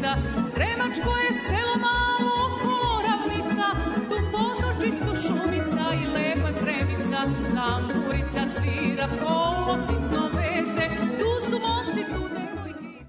Kovačica, Sremačko je selo malo oko Ravnica, tu potočić, tu šumica i lepa Sremica, tamburica svira, kolo sitno veze, tu su momci, tu devojke.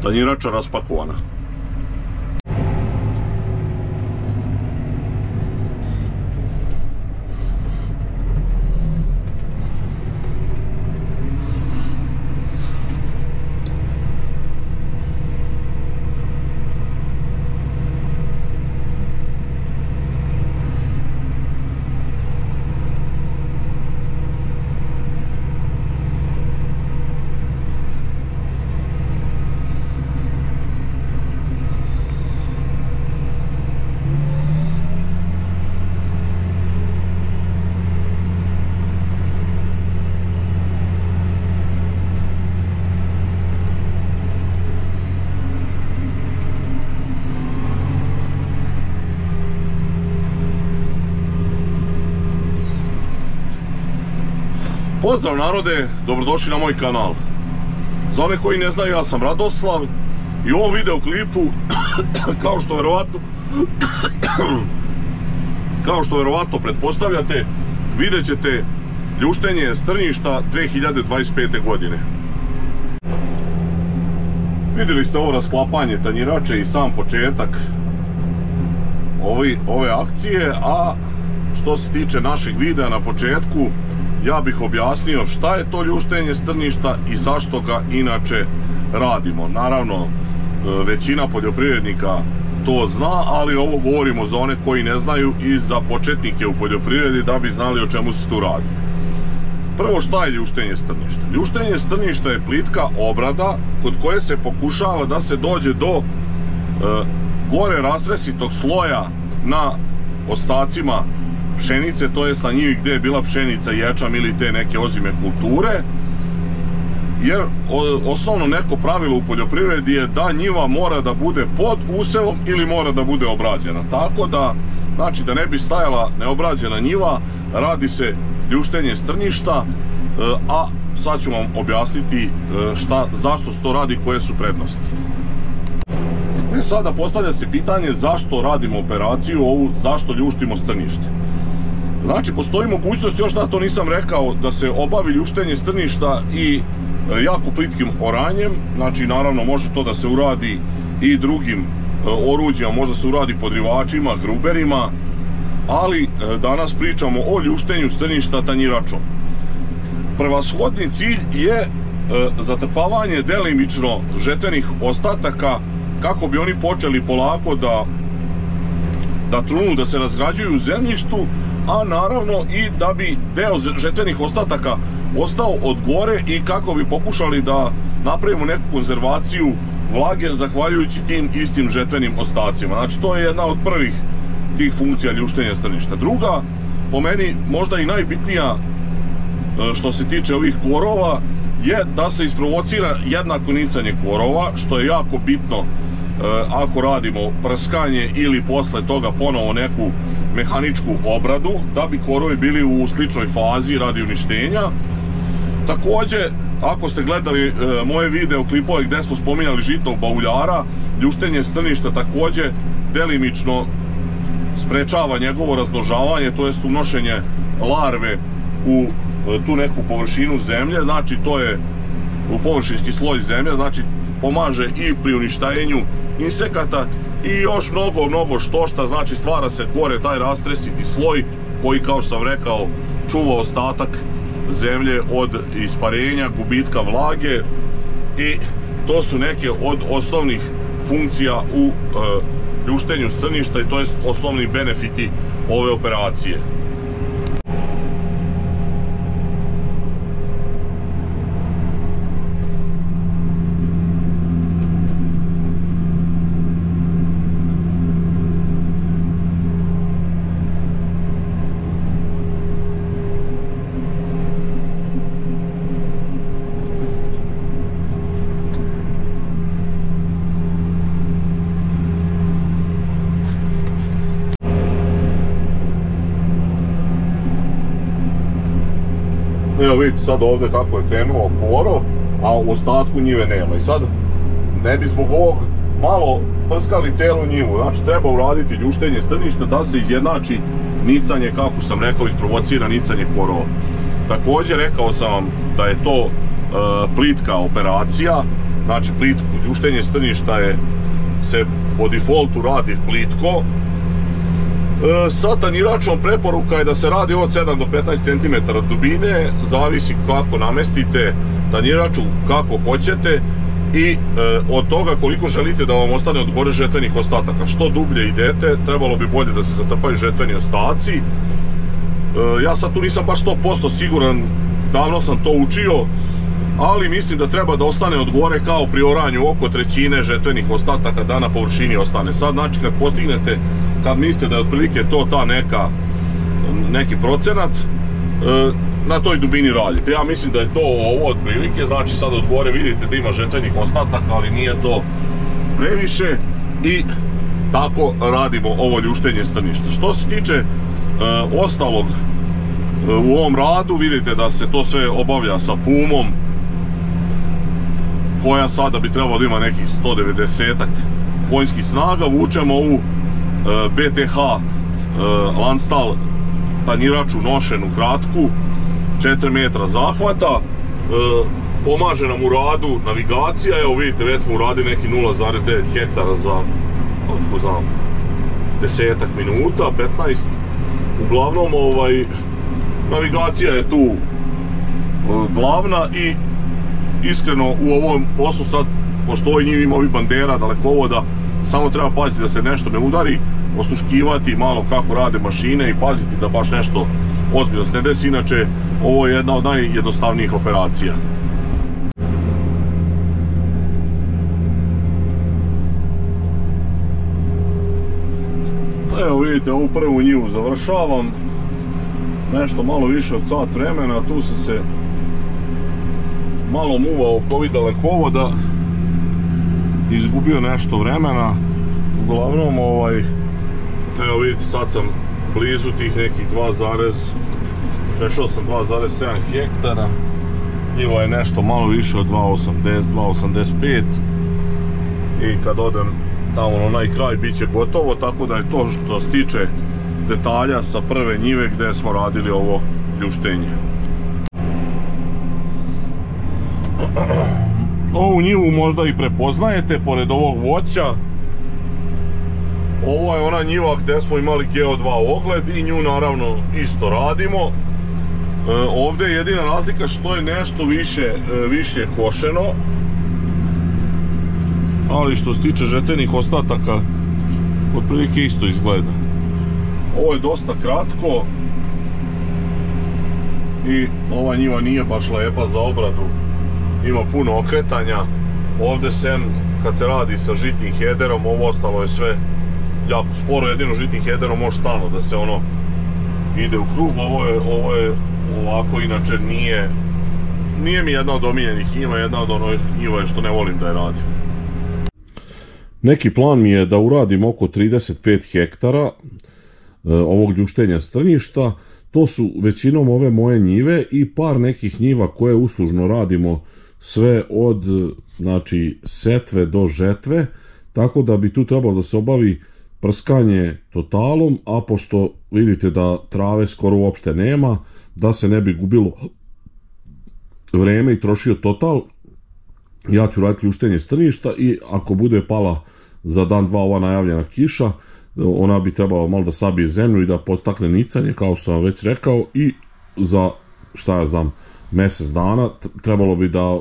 Tanjirača raspakovana. Pozdrav narode, dobrodošli na moj kanal. Za one koji ne znaju, ja sam Radoslav i u ovom videoklipu, kao što verovatno pretpostavljate, vidjet ćete ljuštenje strnjišta 2025. godine. Vidjeli ste ovo rasklapanje tanjirače i sam početak ove akcije, a što se tiče našeg videa na početku, ja bih objasnio šta je to ljuštenje strnjišta i zašto ga inače radimo. Naravno, većina poljoprivrednika to zna, ali ovo govorimo za one koji ne znaju i za početnike u poljoprivredi da bi znali o čemu se tu radi. Prvo, šta je ljuštenje strnjišta? Ljuštenje strnjišta je plitka obrada kod koje se pokušava da se dođe do gore rastresitog sloja na ostacima pšenice, to jest na njivi gdje je bila pšenica, ječam ili te neke ozime kulture, jer osnovno neko pravilo u poljoprivredi je da njiva mora da bude pod usevom ili mora da bude obrađena. Tako da, znači da ne bi stajala neobrađena njiva, radi se ljuštenje strnjišta, a sad ću vam objasniti zašto se to radi, koje su prednosti. Sada postavlja se pitanje zašto radimo operaciju ovu, zašto ljuštimo strnjište. Znači, postoji mogućnost, još da to nisam rekao, da se obavi ljuštenje strnjišta i jako plitkim oranjem. Znači, naravno, može to da se uradi i drugim oruđima, možda se uradi podrivačima, gruberima, ali danas pričamo o ljuštenju strnjišta tanjiračom. Prevashodni cilj je zatrpavanje delimično žetvenih ostataka kako bi oni počeli polako da trunu, da se razgrađuju u zemljištu, a naravno i da bi deo žetvenih ostataka ostao od gore i kako bi pokušali da napravimo neku konzervaciju vlage zahvaljujući tim istim žetvenim ostacima. Znači, to je jedna od prvih tih funkcija ljuštenja strnjišta. Druga, po meni možda i najbitnija što se tiče ovih korova, je da se isprovocira jednako nicanje korova, što je jako bitno ako radimo prskanje ili posle toga ponovo neku mehaničku obradu, da bi korovi bili u sličnoj fazi radi uništenja. Takođe, ako ste gledali moje video klipove gde smo spominjali žitnog bauljara, ljuštenje strnjišta takođe delimično sprečava njegovo razmnožavanje, to jest unošenje larve u tu neku površinu zemlje, znači to je u površinski sloj zemlje, znači pomaže i pri uništajenju insekata i još mnogo štošta, znači stvara se gore taj rastresiti sloj koji, kao što sam rekao, čuva ostatak zemlje od isparenja, gubitka vlage, i to su neke od osnovnih funkcija u ljuštenju strnjišta i to je osnovni benefiti ove operacije. Evo vidite sad ovdje kako je krenuo korov, a u ostatku njive nema. I sad ne bi zbog ovog malo prskali cijelu njivu, znači treba uraditi ljuštenje strništa da se izjednači nicanje, kako sam rekao, isprovocira nicanje korova. Također rekao sam vam da je to plitka operacija, znači ljuštenje strništa se po defaultu radi plitko. Sa tanjiračom preporuka je da se radi od 7 do 15 cm dubine, zavisi kako namestite tanjiraču, kako hoćete i od toga koliko želite da vam ostane od gore žetvenih ostataka. Što dublje idete, trebalo bi bolje da se zatrpaju žetveni ostaci. Ja sad tu nisam baš 100% siguran, davno sam to učio, ali mislim da treba da ostane od gore kao pri oranju oko trećine žetvenih ostataka da na površini ostane. Sad znači kad postignete, kad mislite da je otprilike to ta neki procenat, na toj dubini radite. Ja mislim da je to ovo otprilike, znači sad od gore vidite da ima žetvenih ostataka, ali nije to previše i tako radimo ovo ljuštenje strništa. Što se tiče ostalog u ovom radu, vidite da se to sve obavlja sa pumom koja sada bi trebalo da ima nekih 190-ak konjskih snaga. Vučemo u BTH Landstal tanjiraču nošenu kratku, 4 metra zahvata. Pomaže nam u radu navigacija, evo vidite već smo uradili neki 0,9 hektara za, otko znam, 10-ak minuta, 15. Uglavnom navigacija je tu glavna i iskreno u ovom poslu sad, pošto ovoj njivi ima ovih bandera, dalekovoda, samo treba paziti da se nešto ne udari, osluškivati malo kako rade mašine i paziti da baš nešto ozbiljno se ne desi, inače ovo je jedna od najjednostavnijih operacija. Evo vidite, ovu prvu njivu završavam, nešto malo više od sat vremena, tu sam se malo muvao oko ovih dalekovoda, izgubio nešto vremena, uglavnom evo vidite sad sam blizu tih nekih prešao sam 2,7 hektara, njiva je nešto malo više od 2,80, 2,85 i kad odem tamo na onaj kraj bit će gotovo, tako da je to što se tiče detalja sa prve njive gdje smo radili ovo ljuštenje. Ovu njivu možda i prepoznajete pored ovog voća. Ovo je ona njiva gdje smo imali Geo 2 ogled i nju naravno isto radimo. Ovdje je jedina razlika što je nešto više košeno, ali što se tiče žetvenih ostataka otprilike isto izgleda. Ovo je dosta kratko i ova njiva nije baš lepa za obradu, ima puno okretanja. Ovdje sem kad se radi sa žitnim hederom, ovo ostalo je sve jako sporo, jedino žitnim hederom može stalno da se ono ide u krug. Ovo je ovako, inače nije mi jedna od omiljenih njiva, jedna od onih njiva što ne volim da je radim. Neki plan mi je da uradim oko 35 hektara ovog ljuštenja strništa. To su većinom ove moje njive i par nekih njiva koje uslužno radimo sve od znači setve do žetve, tako da bi tu trebalo da se obavi prskanje totalom, a pošto vidite da trave skoro uopšte nema, da se ne bi gubilo vreme i trošio total, ja ću raditi ljuštenje strništa i ako bude pala za dan dva ova najavljena kiša, ona bi trebala malo da sabije zemlju i da podstakne nicanje, kao što sam već rekao, i za, šta ja znam, mjesec dana trebalo bi da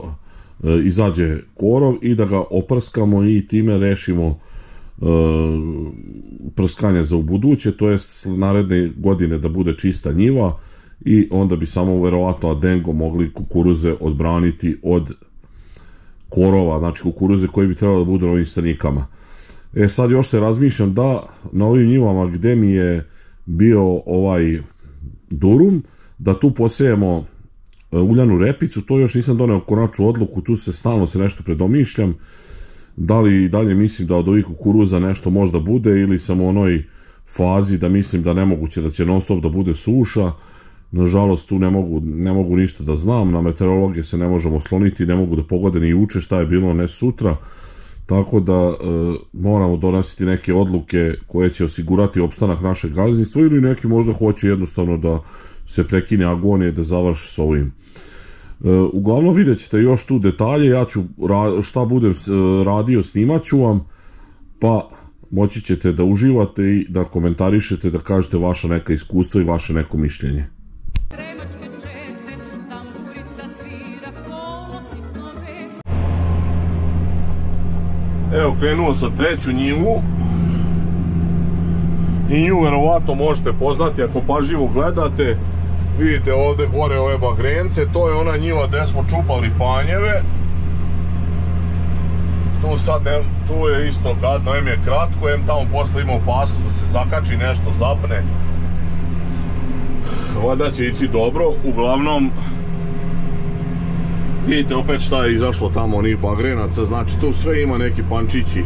izađe korov i da ga oprskamo i time rešimo prskanje za ubuduće, to jest naredne godine da bude čista njiva i onda bi samo verovatno adengo mogli kukuruze odbraniti od korova, znači kukuruze koji bi trebalo da budu na ovim strnikama. Sad još se razmišljam da na ovim njivama gde mi je bio ovaj durum, da tu posejemo uljanu repicu, to još nisam doneo konačnu odluku, tu stalno se nešto predomišljam, da li i dalje mislim da od ovih kukuruza nešto možda bude ili sam u onoj fazi da mislim da nemoguće da će non stop da bude suša nažalost tu ne mogu ništa da znam, na meteorologije se ne možemo osloniti, ne mogu da pogode ni juče šta je bilo, ne sutra, tako da moramo donositi neke odluke koje će osigurati opstanak našeg gazdinstva ili neki možda hoće jednostavno da se prekine agonije, da završi s ovim. Uglavnom vidjet ćete još tu detalje, ja ću šta budem radio snimat ću vam, pa moći ćete da uživate i da komentarišete, da kažete vaša neka iskustva i vaše neko mišljenje. Evo, krenuo sam treću njivu i nju verovatno možete poznati ako pažljivo gledate. Vidite ovdje gore ove bagrence, to je ona njiva gdje smo čupali panjeve. Tu je isto gadno, em je kratko, em tamo posle ima opasnost da se zakači nešto, zapne. Valjda će ići dobro, uglavnom vidite opet šta je izašlo tamo onih bagrenaca, znači tu sve ima neki pančići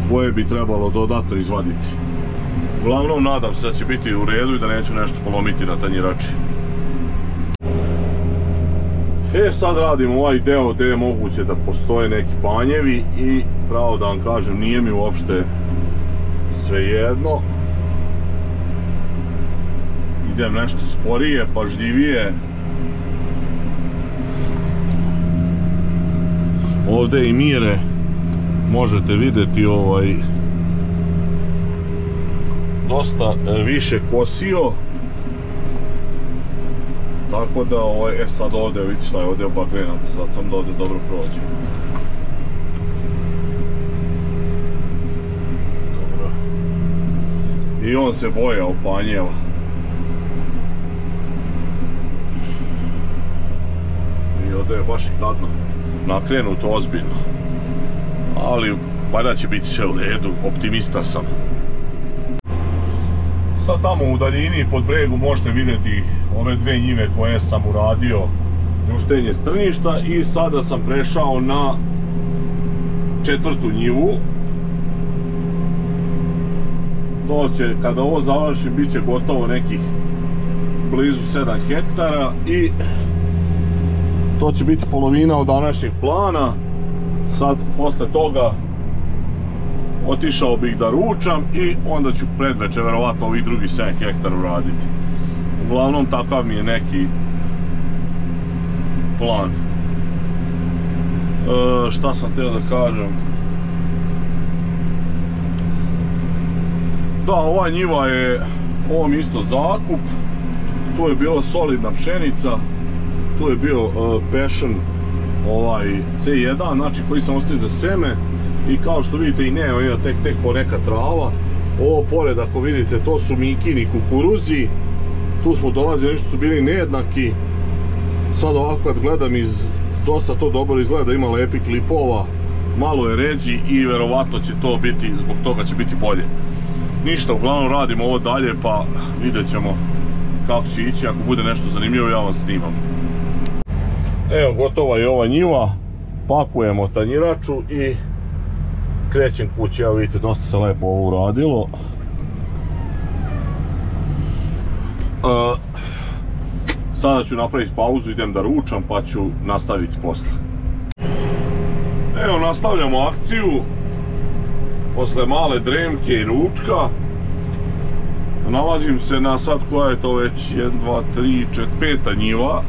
koje bi trebalo dodatno izvaditi. Uglavnom nadam se da će biti u redu i da neću nešto polomiti na tanjirači. Sad radim ovaj deo gdje je moguće da postoje neki panjevi i pravo da vam kažem nije mi uopšte svejedno. Idem nešto sporije, pažljivije. Ovdje i Mire možete vidjeti dosta više kosio. Tako da sad ovdje vidite šta je ovdje bagrenac, sad sam da ovdje dobro prođe. Dobro. I on se bojao panjeva. I ovdje je baš i gadno. Nakrenuto ozbiljno. Ali valjda će biti sve u redu, optimista sam. Sad tamo u daljini pod bregu možete vidjeti ove dve njive koje sam uradio ljuštenje strništa i sada sam prešao na četvrtu njivu. To će, kada ovo završim, bit će gotovo nekih blizu 7 hektara i to će biti polovina od današnjeg plana. Sad posle toga otišao bih da ručam i onda ću predveče verovatno ovih drugih 7 hektara uraditi. Uglavnom takav mi je neki plan. Šta sam htio da kažem? Da, ova njiva je, ovo mi isto zakup. Tu je bila solidna pšenica. Tu je bio Passion C1, znači koji sam ostavio za seme. I kao što vidite i nema, ima tek poneka trava. Ovo pored, ako vidite, to su mikini kukuruzi. Tu smo dolazili, nešto su bili nejednaki. Sad ovako kad gledam dosta to dobro izgleda, ima lepih klipova. Malo je ređi i verovatno će to biti, zbog toga će biti bolje. Ništa, uglavnom radimo ovo dalje pa vidjet ćemo kako će ići. Ako bude nešto zanimljivo ja vam snimam. Evo, gotova je ova njiva. Pakujemo tanjiraču i krećem kući. Evo vidite, dosta se lepo ovo uradilo. Sada ću napraviti pauzu, idem da ručam pa ću nastaviti posle. Evo, nastavljamo akciju. Posle male dremke i ručka. Nalazim se na sad koja je to već 1, 2, 3, 4, 5 njiva.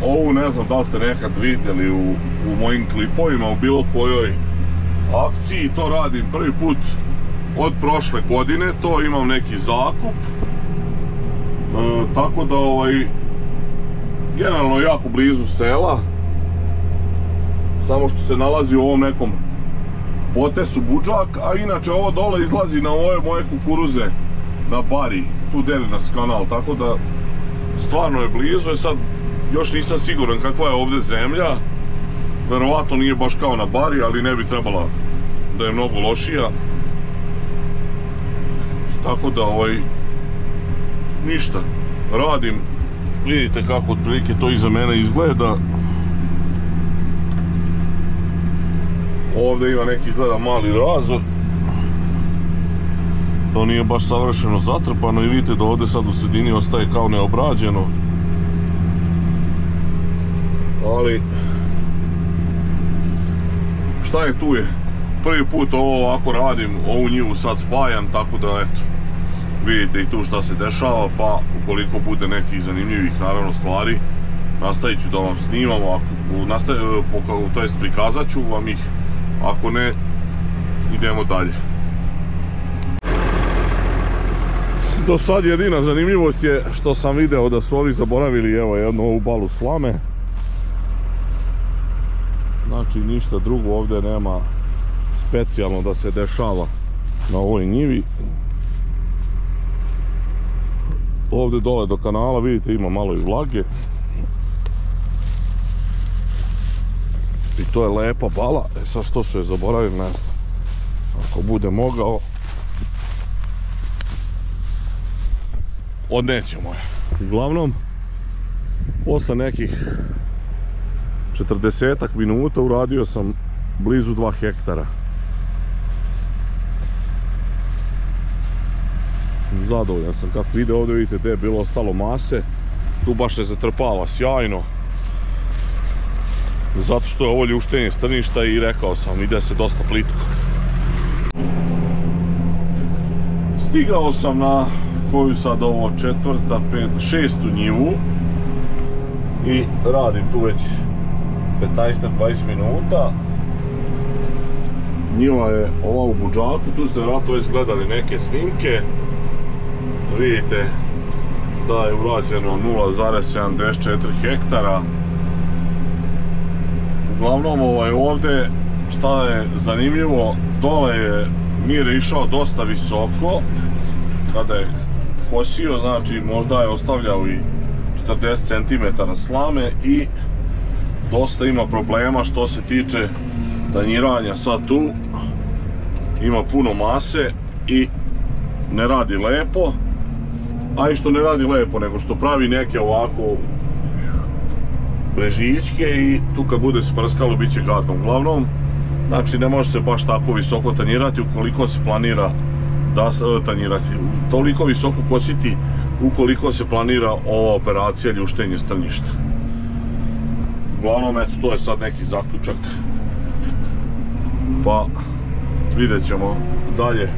Ovu ne znam da li ste nekad vidjeli u mojim klipovima, u bilo kojoj akciji. To radim prvi put od prošle godine, to imam neki zakup. Tako da generalno jako blizu sela, samo što se nalazi u ovom nekom potesu budžak, a inače ovo dole izlazi na ove moje kukuruze na Bari, tu deli nas kanal, tako da stvarno je blizu. Sad još nisam siguran kakva je ovdje zemlja, verovatno nije baš kao na Bari, ali ne bi trebala da je mnogo lošija. Tako da ništa, radim, vidite kako otprilike to iza mene izgleda. Ovdje ima neki izgleda mali razor. To nije baš savršeno zatrpano i vidite da ovdje sad u sredini ostaje kao neobrađeno. Ali šta je tu je. Prvi put ovo ovako radim, ovu njivu sad spajam, tako da eto, vidite i tu šta se dešava, pa ukoliko bude nekih zanimljivih naravno stvari, nastavit ću da vam snimam, to jest prikazat ću vam ih, ako ne, idemo dalje. Do sad jedina zanimljivost je što sam video da su ovi zaboravili, evo, jednu ovu balu slame. Znači ništa drugo ovdje nema specijalno da se dešava na ovoj njivi. Ovdje dole do kanala vidite ima malo i vlage. I to je lepa bala. E sad što su je zaboravili, ne znam. Ako bude mogao, odnećemo je. Uglavnom, posle nekih 40 minuta uradio sam blizu 2 hektara. Zadovoljan sam. Kako vide ovdje, vidite gdje je bilo ostalo mase. Tu baš se zatrpava sjajno. Zato što je ovo ljuštenje strništa i rekao sam, ide se dosta plitko. Stigao sam na koju sad ovo 4., 5., 6. njivu i radim tu već 15-20 minuta. Njiva je ova u budžaku, tu ste vjerojatno već gledali neke snimke. Vidite da je urađeno 0,74 hektara. Uglavnom ovdje šta je zanimljivo, dole je mir išao dosta visoko kada je kosio, znači možda je ostavljao i 40 cm slame i dosta ima problema što se tiče tanjiranja. Sad tu ima puno mase i ne radi lepo, a i što ne radi lepo, nego što pravi neke ovako brežićke i tu kad bude sprskalo bit će gadno. Uglavnom, znači ne može se baš tako visoko tanjirati ukoliko se planira da se tanjirati, toliko visoko kositi ukoliko se planira ova operacija ljuštenje strništa. Uglavnom, eto, to je sad neki zaključak, pa vidjet ćemo dalje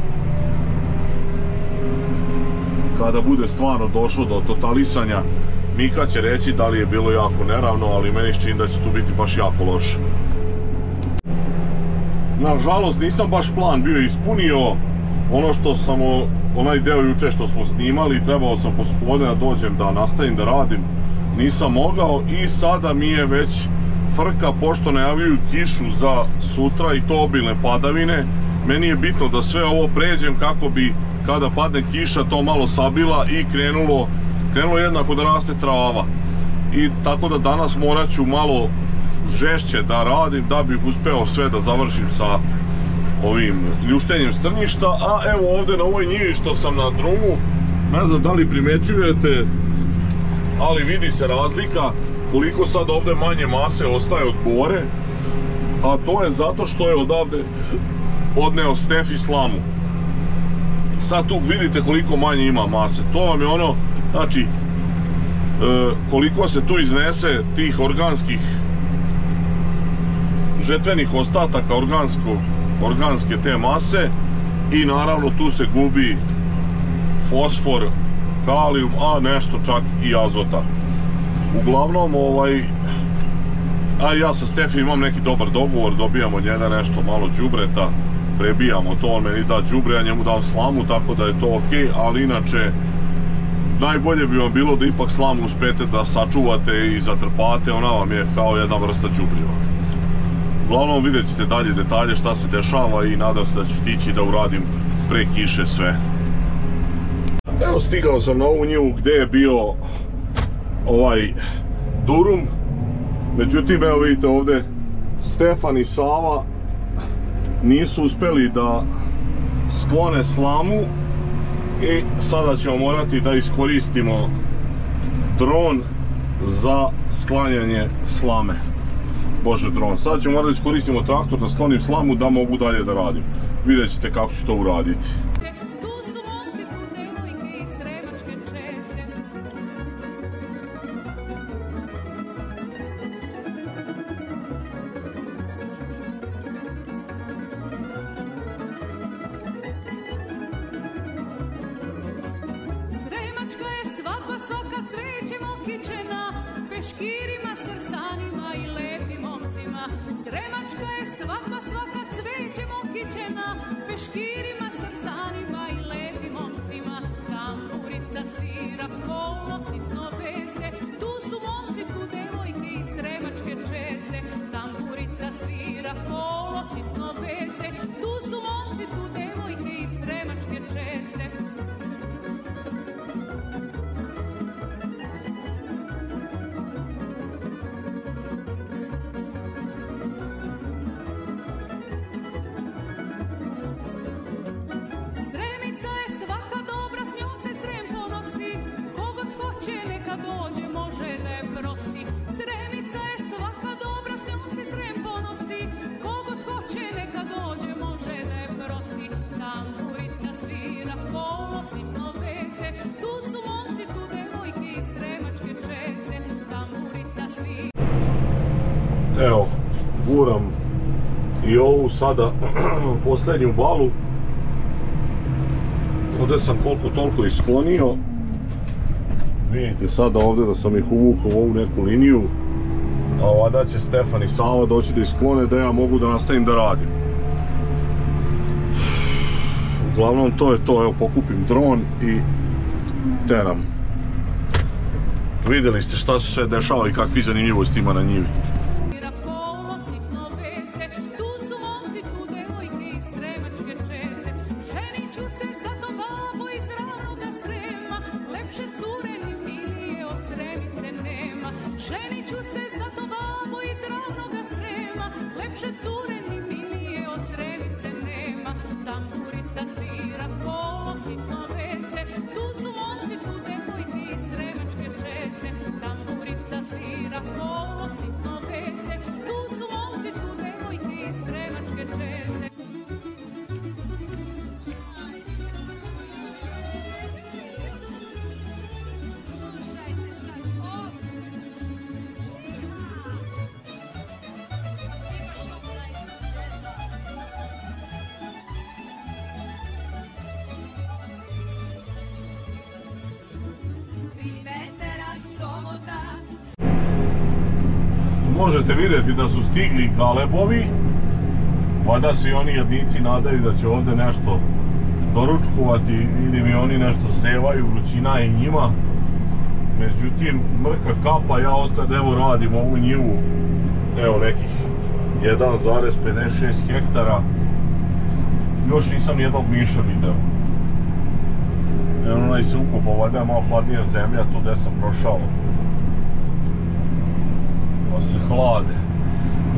kada bude stvarno došlo do totalisanja. Mika će reći da li je bilo jako neravno, ali meni se čini da će tu biti baš jako loše. Nažalost, nisam baš plan bio ispunio. Ono što sam, onaj deo juče što smo snimali, trebao sam pospodne da dođem da nastavim da radim, nisam mogao i sada mi je već frka pošto najavljuju kišu za sutra i to obilne padavine. Meni je bitno da sve ovo pređem kako bi kada padne kiša to malo sabila i krenulo jednako da raste trava. I tako da danas morat ću malo žešće da radim da bih uspeo sve da završim sa ovim ljuštenjem strništa. A evo ovdje na ovoj njivi što sam na drumu, ne znam da li primećujete, ali vidi se razlika koliko sad ovdje manje mase ostaje od gore, a to je zato što je odavde odneo Stefi slamu. Sad tu vidite koliko manje ima mase, to vam je ono, znači koliko se tu iznese tih organskih žetvenih ostataka organske te mase i naravno tu se gubi fosfor, kalijum, a nešto čak i azota. Uglavnom a ja sa Stefi imam neki dobar dogovor, dobijamo njega nešto malo đubreta, prebijamo to, on meni da đubre, ja njemu dam slamu, tako da je to ok, ali inače najbolje bi vam bilo da ipak slamu uspete da sačuvate i zatrpate, ona vam je kao jedna vrsta đubriva. Uglavnom vidjet ćete dalje detalje šta se dešava i nadam se da ću stići da uradim pre kiše sve. Evo, stigao sam na ovu njivu gdje je bio ovaj durum, međutim evo vidite ovdje Stefan i Sava nisu uspjeli da sklone slamu i sada ćemo morati da iskoristimo dron za sklanjanje slame. Bože, dron. Sad ćemo morati da iskoristimo traktor da sklonim slamu da mogu dalje da radim. Vidjet ćete kako ću to uraditi. Tu su peškirima, srsanima i lepim momcima. Tamburica svira, kolo sitno veze, tu su momci, tu devojke i sremačke čeze. Tamburica svira, kolo sitno veze, tu su momci, tu devojke i sremačke čeze. Sremica je svaka dobra, s njom se Srem ponosi, kogod hoće neka dođe, može da je prosi. Sremica je svaka dobra, s njom se Srem ponosi, kogod hoće neka dođe, može da je prosi. Tamburica svira, kolo sitno veze, tu su momci, tu devojke i sremačke čeze. Tamburica svira. Evo, guram i ovu sada posljednju balu. Ovdje sam koliko toliko isklonio. Vidite sada ovdje da sam ih uvukao u ovu neku liniju. A ovdje će Stefan i Sava doći da isklone da ja mogu da nastavim da radim. Uglavnom to je to, evo pokupim dron i teram. Vidjeli ste šta se sve dešava i kakvi zanimljivosti ima na njivi. Ženit ću se za to babo iz ravnoga Srema, lepše cure ni milije od Sremice nema. Tamburica svira, kolo sitno veze, tu su momci, tu devojke i sremačke čeze. Tamburica svira, kolo sitno veze, tu su momci, tu devojke i sremačke čeze. Možete vidjeti da su stigli galebovi, valjda se i oni jednici nadaju da će ovdje nešto doručkovati, vidim i oni nešto zevaju, vrućina je i njima. Međutim, mrka kapa, ja otkad evo radim ovu njivu, evo nekih 1,56 hektara, još nisam nijednog miša vidio. Evo onaj se ukopao, valjda je malo hladnija zemlja, tu gdje sam prošao. Pa se hlade.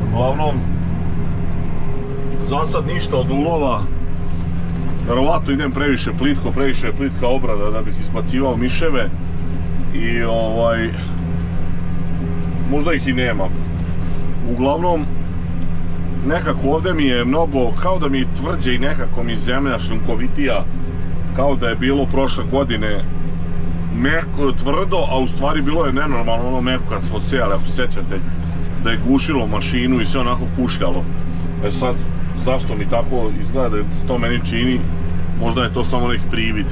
Uglavnom, za sad ništa od ulova. Verovatno idem previše plitko, previše je plitka obrada da bih izbacivao miševe. I možda ih i nema. Uglavnom, nekako ovdje mi je mnogo, kao da mi tvrđe i nekako mi zemlja šljunkovitija, kao da je bilo prošle godine meko, tvrdo, a u stvari bilo je nenormalno ono meko kad smo sejali, ako se sjećate, da je gušilo mašinu i sve onako kušljalo. E sad, zašto mi tako izgleda da se to meni čini, možda je to samo neki privid.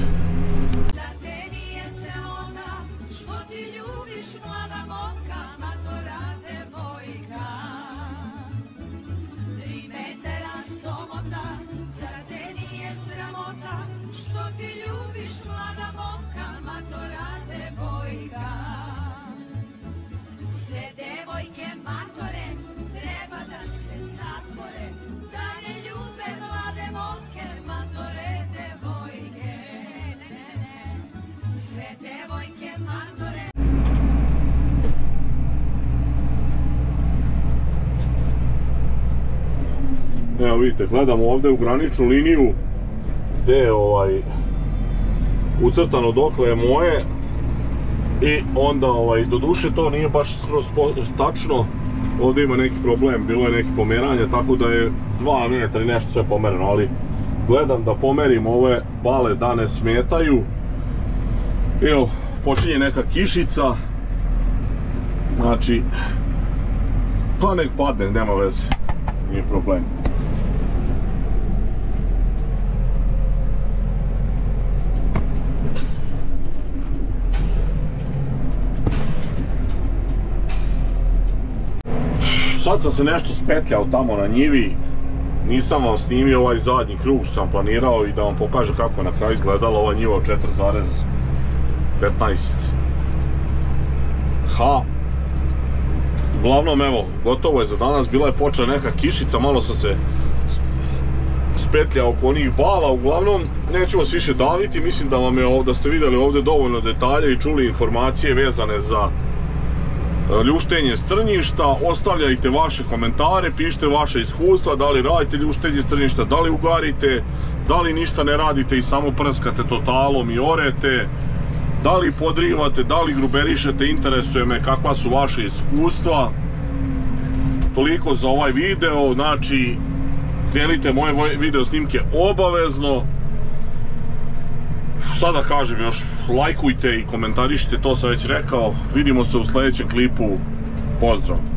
Evo vidite, gledamo ovdje u graničnu liniju gdje je ucrtano dokle je moje i onda doduše to nije baš skroz tačno, ovdje ima neki problem, bilo je neki pomeranje, tako da je 2 metra i nešto sve pomereno, ali gledam da pomerim ove bale da ne smetaju. Evo, počinje neka kišica, znači, pa nek padne, nema veze, nije problem. Sad sam se nešto spetljao tamo na njivi, nisam vam snimio ovaj zadnji krug što sam planirao i da vam pokažem kako je na kraju izgledalo ova njiva 4,15 ha. Uglavnom, evo, gotovo je za danas, bila je počela neka kišica, malo sam se spetljao oko onih bala. Uglavnom, neću vas više daviti, mislim da vam je da ste vidjeli ovdje dovoljno detalja i čuli informacije vezane za ljuštenje strnjišta. Ostavljajte vaše komentare, pišite vaše iskustva, da li radite ljuštenje strnjišta, da li ugarite, da li ništa ne radite i samo prskate totalom i orete, da li podrivate, da li gruberišete, interesuje me kakva su vaše iskustva. Toliko za ovaj video, znači dijelite moje video snimke obavezno. Šta da kažem još, lajkujte i komentarišite, to sam već rekao. Vidimo se u sljedećem klipu, pozdrav.